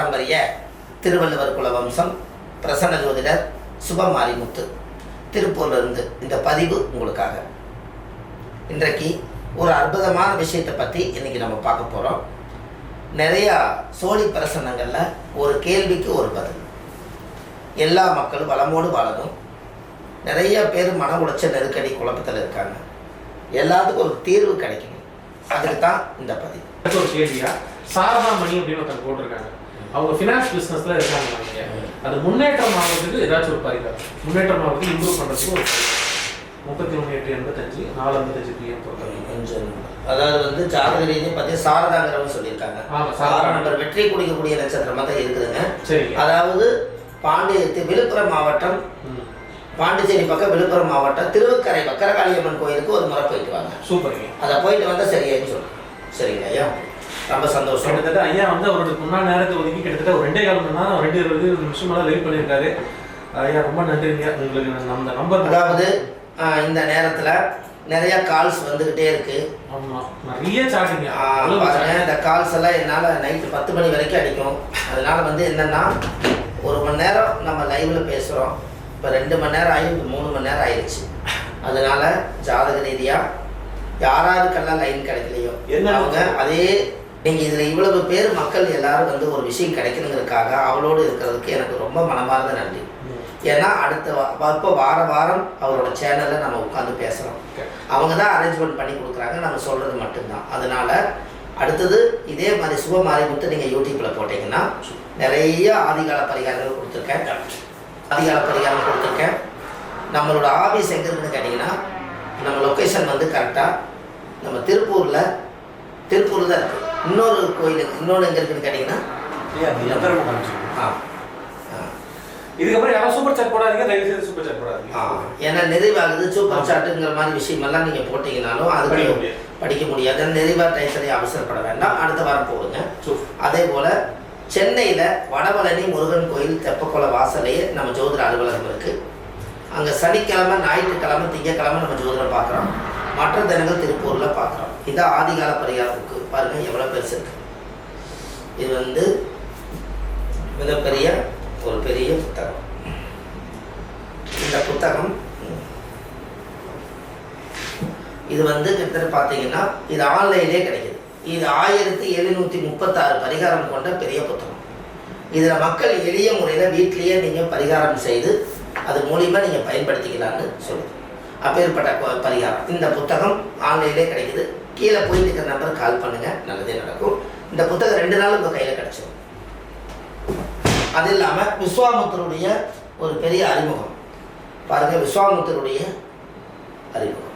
பாரம்பரிய திருவள்ளுவர் குல வம்சம் பிரசன்ன ஜோதிடர் சுபமாரிமுத்து திருப்பூர்லேருந்து இந்த பதிவு உங்களுக்காக. இன்றைக்கு ஒரு அற்புதமான விஷயத்தை பற்றி இன்றைக்கி நம்ம பார்க்க போகிறோம். நிறையா சோழி பிரசன்னங்களில் ஒரு கேள்விக்கு ஒரு பதில். எல்லா மக்களும் வளமோடு வாழணும். நிறைய பேர் மன உளைச்சல் நெருக்கடி குழப்பத்தில் இருக்காங்க. எல்லாத்துக்கும் ஒரு தீர்வு கிடைக்கணும். அதுக்கு தான் இந்த பதிவு. ஒரு கேள்வியா சாரதா மணி அப்படின்னு ஒருத்தர் போட்டிருக்காங்க. அவங்க ஃபினான்ஸ் பிஸ்னஸ்ல இருக்காங்க. அது முன்னேற்றம் ஆகிறதுக்கு ஏதாச்சும் ஒரு பரிகாரம், முன்னேற்றம் ஆகிறதுக்கு இம்ப்ரூவ் பண்ணுறதுக்கு ஒரு 33 8 85 455 PM கொஞ்சம் அதாவது ஜாதக ரீதியை பற்றி சாரதாங்கிறவங்க சொல்லியிருக்காங்க. நம்பர் வெற்றி குடிக்கக்கூடிய நட்சத்திரமாக தான் இருக்குதுங்க. சரி, அதாவது விழுப்புரம் மாவட்டம், பாண்டிச்சேரி பக்கம் விழுப்புரம் மாவட்டம் திருவக்கரை வக்கரகாளியம்மன் கோயிலுக்கு ஒரு முறை போயிட்டு வாங்க. சூப்பருங்க. அதை போயிட்டு வந்தால் சரியாயின்னு சொல்லுங்க. சரிங்க ஐயா, ரொம்ப சந்தோஷம். கிட்டத்தட்ட ஐயா அவரோட முன்னாள் நேரத்தை ஒதுக்கி கிட்டத்தட்ட ஒரு 2.25 மணி நேரம் 2 நிமிஷம் வெயிட் பண்ணியிருக்காரு. ஐயா ரொம்ப நன்றிங்க உங்களுக்கு. நம்ம நம்பர் அதாவது இந்த நேரத்தில் நிறைய கால்ஸ் வந்துக்கிட்டே இருக்கு. ஆமாம், நிறைய சாட்டிங்க. இந்த கால்ஸ் எல்லாம் என்னால் நைட்டு 10 மணி வரைக்கும் அடிக்கும். அதனால் என்னென்னா ஒரு மணி நேரம் நம்ம லைவில் பேசுகிறோம். இப்போ 2 மணி நேரம் ஆகி 3 மணி நேரம் ஆயிடுச்சு. அதனால் ஜாதக ரீதியாக யாராருக்கெல்லாம் லைன் கிடைக்கலையோ அவங்க அதே நீங்கள் இதில் இவ்வளவு பேர் மக்கள் எல்லாரும் ஒரு விஷயம் கிடைக்கணுங்கிறதுக்காக அவளோடு இருக்கிறதுக்கு எனக்கு ரொம்ப மனமார்ந்த நன்றி. ஏன்னா இப்போ வாரம் அவரோட சேனலில் நம்ம உட்காந்து பேசுகிறோம். அவங்க தான் அரேஞ்ச்மெண்ட் பண்ணி கொடுக்குறாங்க, நம்ம சொல்கிறது மட்டும்தான். அதனால் அடுத்தது இதே மாதிரி சுபமாரிமுத்து நீங்கள் யூடியூப்பில் போட்டிங்கன்னா நிறைய ஆதிகால பரிகாரங்கள் கொடுத்துருக்கேன். நம்மளோட ஆஃபீஸ் எங்கே இருக்குன்னு கேட்டிங்கன்னா நம்ம லொக்கேஷன் கரெக்டாக நம்ம திருப்பூரில் தான் இருக்குது. இன்னொரு கோயிலுக்கு இன்னொன்று எங்கே இருக்குன்னு கேட்டிங்கன்னா இதுக்கப்புறம் யாரும் சூப்பர் சாட் போடாதீங்க, தயவுசெய்து சூப்பர் சாட் போடாதீங்க. ஏன்னா நிறைவாகுது. சூப்பர் சாட்டுங்கிற மாதிரி விஷயமெல்லாம் நீங்கள் போட்டிங்கனாலும் அதுக்கு படிக்க முடியாது. நிறைவாக டைசரி அவசரப்பட வேண்டாம், அடுத்த வாரம் போடுங்க. அதே போல் சென்னையில் வடபழனி முருகன் கோயில் தெப்பக்குள வாசலையே நம்ம ஜோதிட அலுவலகம் இருக்குது. அங்கே சனிக்கிழமை, ஞாயிற்றுக்கிழமை, திங்கக்கிழமை நம்ம ஜோதிடம் பார்க்குறோம். மற்ற தினங்கள் திருப்பூரில் பார்க்குறோம். இதான் ஆதிகால பரிகார புக்கு. பாருங்கள் எவ்வளோ பெருசு இருக்குது. இது மிகப்பெரிய ஒரு பெரிய புத்தகம். இந்த புத்தகம் இது கிட்டத்தட்ட பார்த்தீங்கன்னா இது ஆன்லைன்லேயே கிடைக்குது. இது 1736 பரிகாரம் கொண்ட பெரிய புத்தகம். இதில் மக்கள் எளிய முறையில் வீட்டிலேயே நீங்கள் பரிகாரம் செய்து அது மூலியமாக நீங்கள் பயன்படுத்திக்கலான்னு சொல்லுது. அப்பேற்பட்ட பரிகாரம் இந்த புத்தகம் ஆன்லைன்லேயே கிடைக்குது. கீழே போய் இருக்கிற நம்பருக்கு கால் பண்ணுங்கள், நல்லதே நடக்கும். இந்த புத்தகம் 2 நாள் உங்கள் கையில் கிடச்சிடும். அது இல்லாமல் விஸ்வாமுத்தருடைய ஒரு பெரிய அறிமுகம் பாருங்கள். விஸ்வாமுத்தருடைய அறிமுகம்